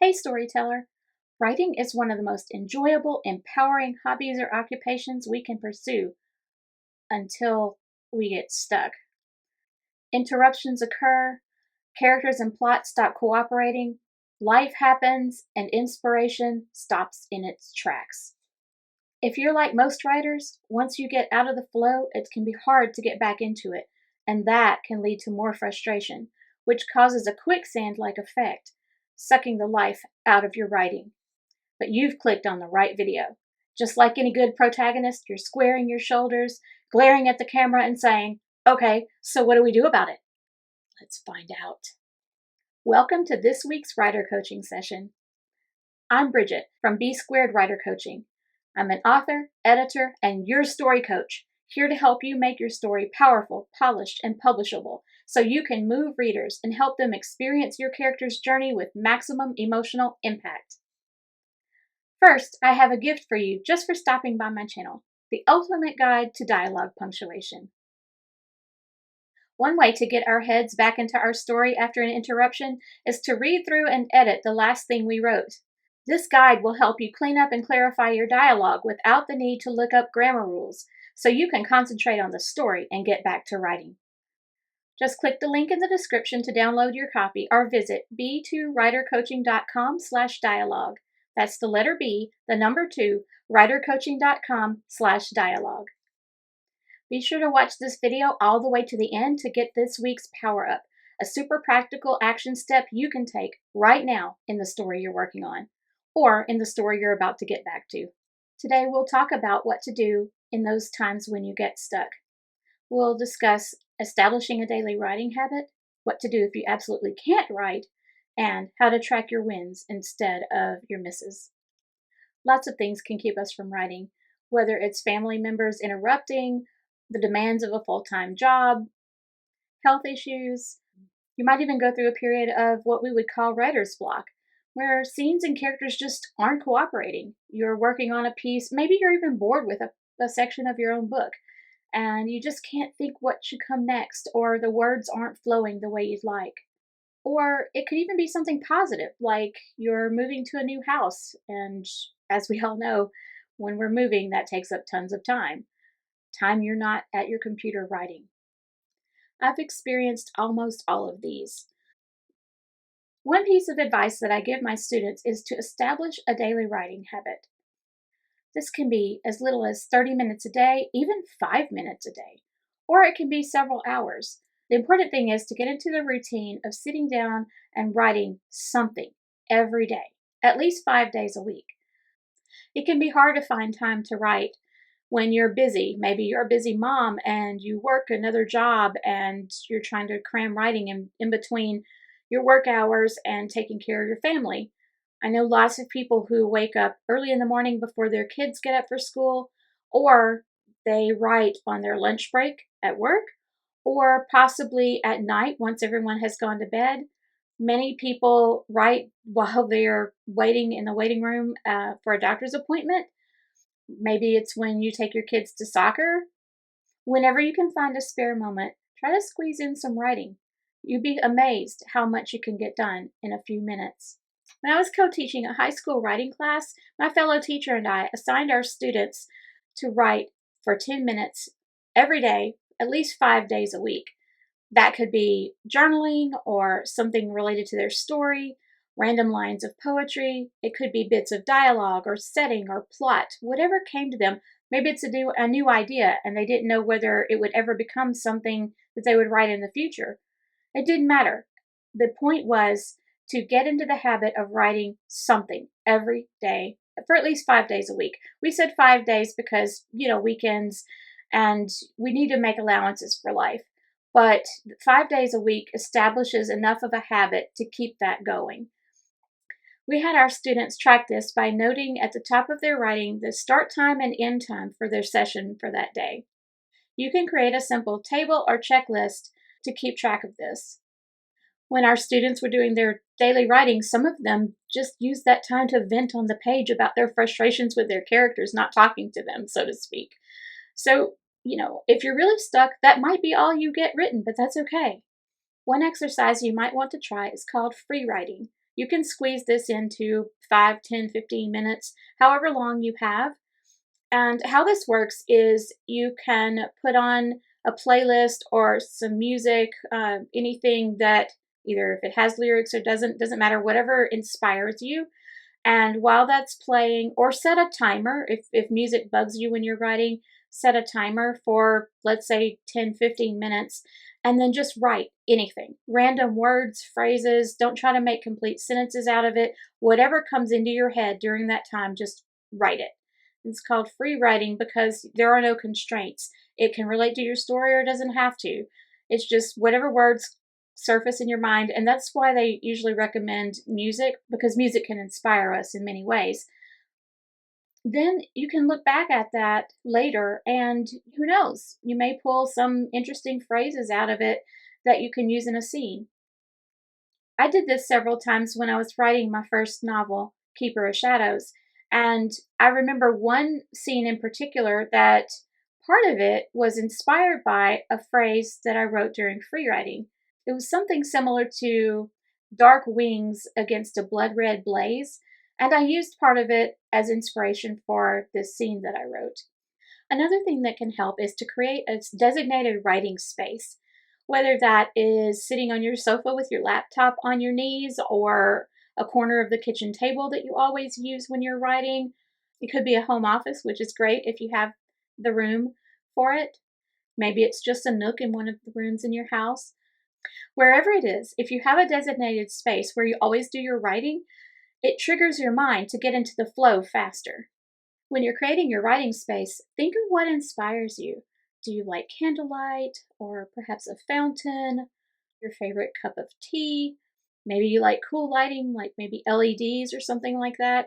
Hey, storyteller. Writing is one of the most enjoyable, empowering hobbies or occupations we can pursue until we get stuck. Interruptions occur, characters and plot stop cooperating, life happens, and inspiration stops in its tracks. If you're like most writers, once you get out of the flow, it can be hard to get back into it, and that can lead to more frustration, which causes a quicksand like effect, sucking the life out of your writing. But you've clicked on the right video. Just like any good protagonist, you're squaring your shoulders, glaring at the camera, and saying, "Okay, so what do we do about it?" Let's find out. Welcome to this week's writer coaching session. I'm Bridget from B Squared Writer Coaching. I'm an author, editor, and your story coach, here to help you make your story powerful, polished, and publishable so you can move readers and help them experience your character's journey with maximum emotional impact. First, I have a gift for you just for stopping by my channel, the ultimate guide to dialogue punctuation. One way to get our heads back into our story after an interruption is to read through and edit the last thing we wrote. This guide will help you clean up and clarify your dialogue without the need to look up grammar rules, so you can concentrate on the story and get back to writing. Just click the link in the description to download your copy or visit b2writercoaching.com/dialogue. That's the letter B, the number 2, writercoaching.com/dialogue. Be sure to watch this video all the way to the end to get this week's Power Up, a super practical action step you can take right now in the story you're working on, or in the story you're about to get back to. Today we'll talk about what to do in those times when you get stuck. We'll discuss establishing a daily writing habit, what to do if you absolutely can't write, and how to track your wins instead of your misses. Lots of things can keep us from writing, whether it's family members interrupting, the demands of a full-time job, health issues. You might even go through a period of what we would call writer's block, where scenes and characters just aren't cooperating. You're working on a piece, maybe you're even bored with a section of your own book, and you just can't think what should come next, or the words aren't flowing the way you'd like. Or it could even be something positive, like you're moving to a new house, and as we all know, when we're moving, that takes up tons of time. Time you're not at your computer writing. I've experienced almost all of these. One piece of advice that I give my students is to establish a daily writing habit. This can be as little as 30 minutes a day, even 5 minutes a day, or it can be several hours. The important thing is to get into the routine of sitting down and writing something every day, at least 5 days a week. It can be hard to find time to write when you're busy. Maybe you're a busy mom and you work another job and you're trying to cram writing in between your work hours and taking care of your family. I know lots of people who wake up early in the morning before their kids get up for school, or they write on their lunch break at work, or possibly at night once everyone has gone to bed. Many people write while they're waiting in the waiting room for a doctor's appointment. Maybe it's when you take your kids to soccer. Whenever you can find a spare moment, try to squeeze in some writing. You'd be amazed how much you can get done in a few minutes. When I was co-teaching a high school writing class, my fellow teacher and I assigned our students to write for 10 minutes every day, at least 5 days a week. That could be journaling or something related to their story, random lines of poetry. It could be bits of dialogue or setting or plot, whatever came to them. Maybe it's a new idea and they didn't know whether it would ever become something that they would write in the future. It didn't matter. The point was to get into the habit of writing something every day for at least 5 days a week. We said 5 days because, weekends, and we need to make allowances for life. But 5 days a week establishes enough of a habit to keep that going. We had our students track this by noting at the top of their writing the start time and end time for their session for that day. You can create a simple table or checklist to keep track of this. When our students were doing their daily writing, some of them just used that time to vent on the page about their frustrations with their characters not talking to them, so to speak. So, if you're really stuck, that might be all you get written, but that's okay. One exercise you might want to try is called free writing. You can squeeze this into 5, 10, 15 minutes, however long you have. And how this works is you can put on a playlist or some music, anything that either if it has lyrics or doesn't matter, whatever inspires you. And while that's playing, or set a timer if music bugs you when you're writing, set a timer for, let's say, 10, 15 minutes, and then just write anything random words, phrases. Don't try to make complete sentences out of it. Whatever comes into your head during that time, just write it. It's called free writing because there are no constraints. It can relate to your story or it doesn't have to. It's just whatever words surface in your mind. And that's why they usually recommend music, because music can inspire us in many ways. Then you can look back at that later, and who knows, you may pull some interesting phrases out of it that you can use in a scene. I did this several times when I was writing my first novel, Keeper of Shadows. And I remember one scene in particular that part of it was inspired by a phrase that I wrote during free writing. It was something similar to dark wings against a blood red blaze, and I used part of it as inspiration for this scene that I wrote. Another thing that can help is to create a designated writing space, whether that is sitting on your sofa with your laptop on your knees or a corner of the kitchen table that you always use when you're writing. It could be a home office, which is great if you have the room for it. Maybe it's just a nook in one of the rooms in your house. Wherever it is, if you have a designated space where you always do your writing, it triggers your mind to get into the flow faster. When you're creating your writing space, think of what inspires you. Do you like candlelight or perhaps a fountain? Your favorite cup of tea? Maybe you like cool lighting, like maybe LEDs or something like that.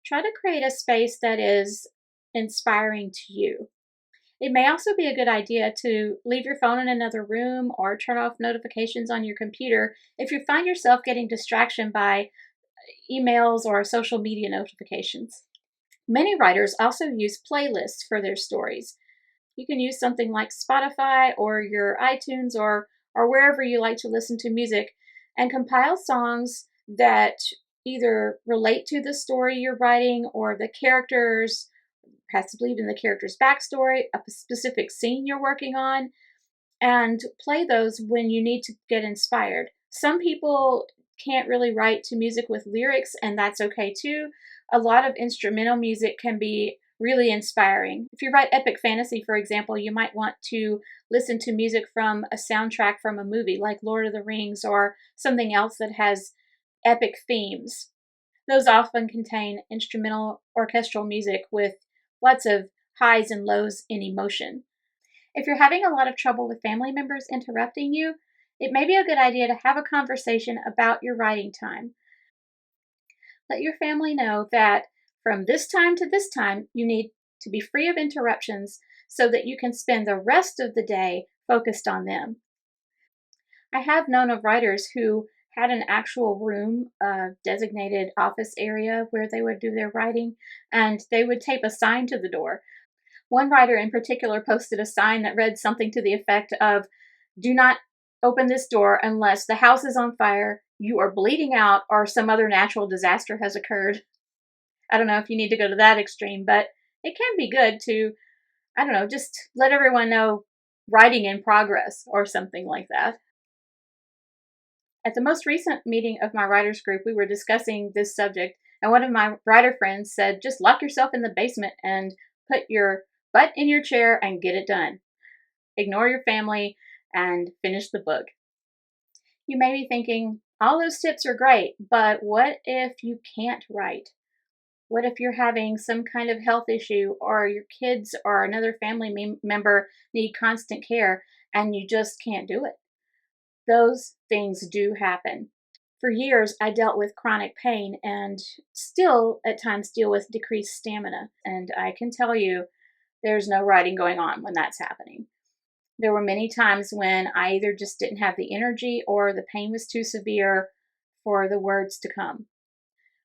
Try to create a space that is inspiring to you. It may also be a good idea to leave your phone in another room or turn off notifications on your computer if you find yourself getting distraction by emails or social media notifications. Many writers also use playlists for their stories. You can use something like Spotify or your iTunes or wherever you like to listen to music and compile songs that either relate to the story you're writing or the characters, possibly even the character's backstory, a specific scene you're working on, and play those when you need to get inspired. Some people can't really write to music with lyrics, and that's okay too. A lot of instrumental music can be really inspiring. If you write epic fantasy, for example, you might want to listen to music from a soundtrack from a movie like Lord of the Rings or something else that has epic themes. Those often contain instrumental orchestral music with lots of highs and lows in emotion. If you're having a lot of trouble with family members interrupting you, it may be a good idea to have a conversation about your writing time. Let your family know that from this time to this time, you need to be free of interruptions so that you can spend the rest of the day focused on them. I have known of writers who had an actual room, a designated office area where they would do their writing, and they would tape a sign to the door. One writer in particular posted a sign that read something to the effect of, "Do not open this door unless the house is on fire, you are bleeding out, or some other natural disaster has occurred." I don't know if you need to go to that extreme, but it can be good to, I don't know, just let everyone know writing in progress or something like that. At the most recent meeting of my writers group, we were discussing this subject, and one of my writer friends said, just lock yourself in the basement and put your butt in your chair and get it done. Ignore your family and finish the book. You may be thinking, all those tips are great, but what if you can't write? What if you're having some kind of health issue or your kids or another family member need constant care and you just can't do it? Those things do happen. For years, I dealt with chronic pain and still at times deal with decreased stamina. And I can tell you, there's no writing going on when that's happening. There were many times when I either just didn't have the energy or the pain was too severe for the words to come.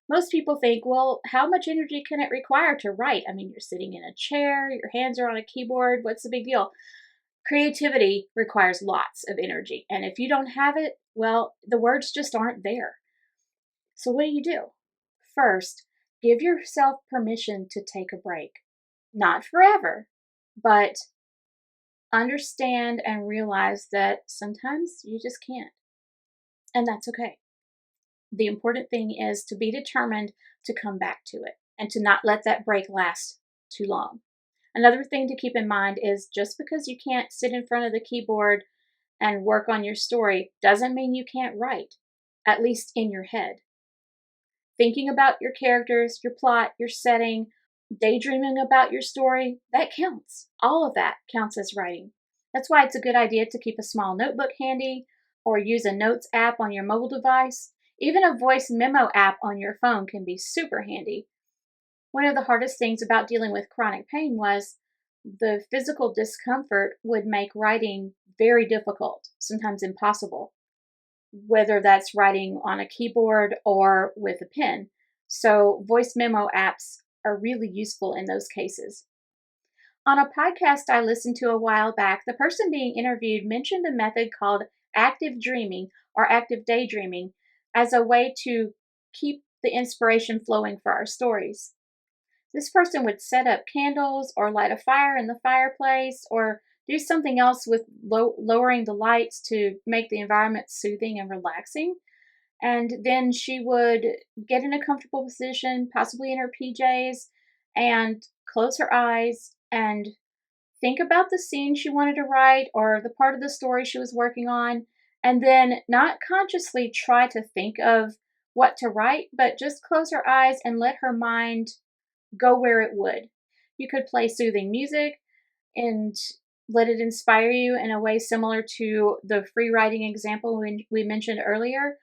Most people think, well, how much energy can it require to write? I mean, you're sitting in a chair, your hands are on a keyboard. What's the big deal? Creativity requires lots of energy. And if you don't have it, well, the words just aren't there. So, what do? First, give yourself permission to take a break. Not forever, but understand and realize that sometimes you just can't, and that's okay. The important thing is to be determined to come back to it and to not let that break last too long. Another thing to keep in mind is just because you can't sit in front of the keyboard and work on your story doesn't mean you can't write, at least in your head. Thinking about your characters, your plot, your setting, daydreaming about your story, that counts. All of that counts as writing. That's why it's a good idea to keep a small notebook handy or use a notes app on your mobile device. Even a voice memo app on your phone can be super handy. One of the hardest things about dealing with chronic pain was the physical discomfort would make writing very difficult, sometimes impossible, whether that's writing on a keyboard or with a pen. So, voice memo apps are really useful in those cases. On a podcast I listened to a while back, the person being interviewed mentioned a method called active dreaming or active daydreaming as a way to keep the inspiration flowing for our stories. This person would set up candles or light a fire in the fireplace or do something else with lowering the lights to make the environment soothing and relaxing. And then she would get in a comfortable position, possibly in her PJs, and close her eyes and think about the scene she wanted to write or the part of the story she was working on, and then not consciously try to think of what to write, but just close her eyes and let her mind go where it would. You could play soothing music and let it inspire you in a way similar to the free writing example we mentioned earlier.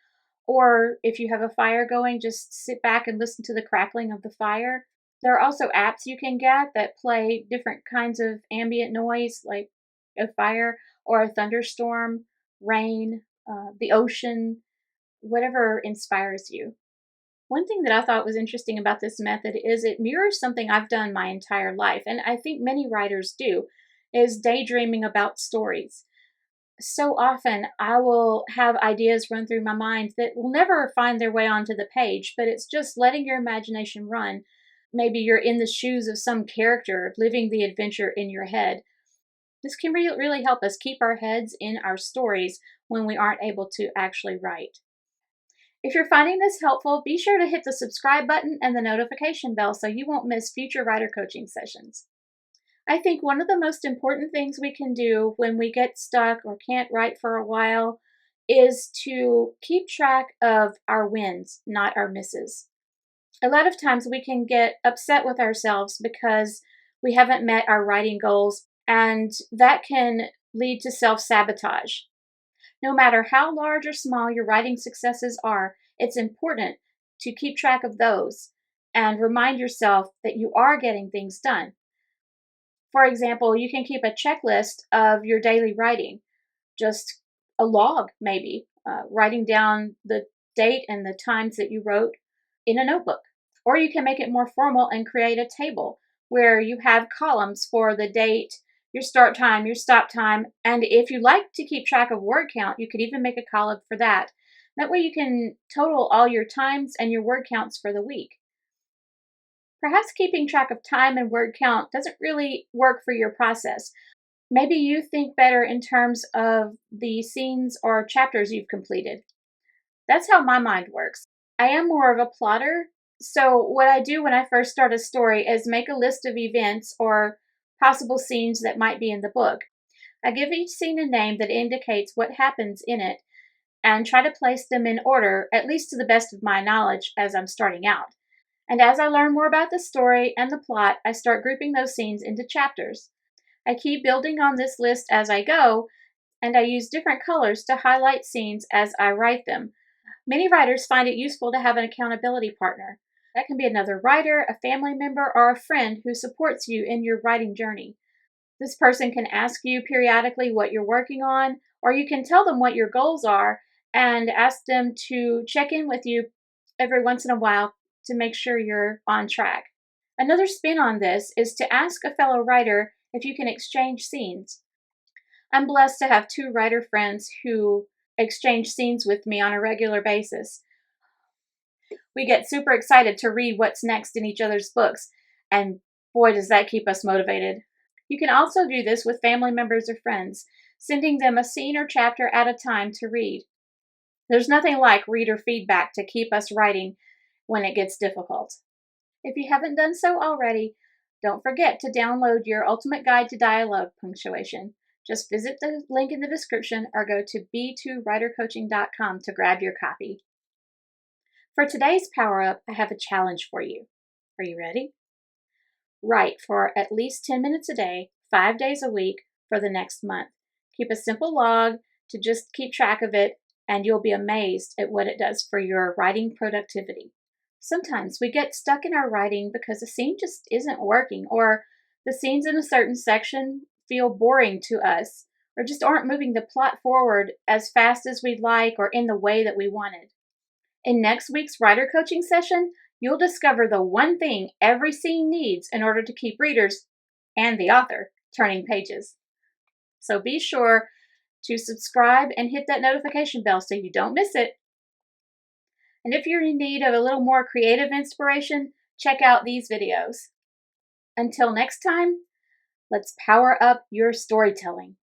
Or if you have a fire going, just sit back and listen to the crackling of the fire. There are also apps you can get that play different kinds of ambient noise, like a fire or a thunderstorm, rain, the ocean, whatever inspires you. One thing that I thought was interesting about this method is it mirrors something I've done my entire life, and I think many writers do, is daydreaming about stories. So often I will have ideas run through my mind that will never find their way onto the page, but it's just letting your imagination run. Maybe you're in the shoes of some character, living the adventure in your head. This can really help us keep our heads in our stories when we aren't able to actually write. If you're finding this helpful, be sure to hit the subscribe button and the notification bell so you won't miss future writer coaching sessions. I think one of the most important things we can do when we get stuck or can't write for a while is to keep track of our wins, not our misses. A lot of times we can get upset with ourselves because we haven't met our writing goals, and that can lead to self sabotage. No matter how large or small your writing successes are, it's important to keep track of those and remind yourself that you are getting things done. For example, you can keep a checklist of your daily writing, just a log maybe, writing down the date and the times that you wrote in a notebook. Or you can make it more formal and create a table where you have columns for the date, your start time, your stop time, and if you like to keep track of word count, you could even make a column for that. That way you can total all your times and your word counts for the week. Perhaps keeping track of time and word count doesn't really work for your process. Maybe you think better in terms of the scenes or chapters you've completed. That's how my mind works. I am more of a plotter. So, what I do when I first start a story is make a list of events or possible scenes that might be in the book. I give each scene a name that indicates what happens in it and try to place them in order, at least to the best of my knowledge as I'm starting out. And as I learn more about the story and the plot, I start grouping those scenes into chapters. I keep building on this list as I go, and I use different colors to highlight scenes as I write them. Many writers find it useful to have an accountability partner. That can be another writer, a family member, or a friend who supports you in your writing journey. This person can ask you periodically what you're working on, or you can tell them what your goals are and ask them to check in with you every once in a while to make sure you're on track. Another spin on this is to ask a fellow writer if you can exchange scenes. I'm blessed to have two writer friends who exchange scenes with me on a regular basis. We get super excited to read what's next in each other's books, and boy, does that keep us motivated. You can also do this with family members or friends, sending them a scene or chapter at a time to read. There's nothing like reader feedback to keep us writing when it gets difficult. If you haven't done so already, don't forget to download your Ultimate Guide to Dialogue Punctuation. Just visit the link in the description or go to b2writercoaching.com to grab your copy. For today's Power Up, I have a challenge for you. Are you ready? Write for at least 10 minutes a day, 5 days a week for the next month. Keep a simple log to just keep track of it, and you'll be amazed at what it does for your writing productivity. Sometimes we get stuck in our writing because the scene just isn't working, or the scenes in a certain section feel boring to us, or just aren't moving the plot forward as fast as we'd like or in the way that we wanted. In next week's writer coaching session, you'll discover the one thing every scene needs in order to keep readers and the author turning pages. So be sure to subscribe and hit that notification bell so you don't miss it. And if you're in need of a little more creative inspiration, check out these videos. Until next time, let's power up your storytelling.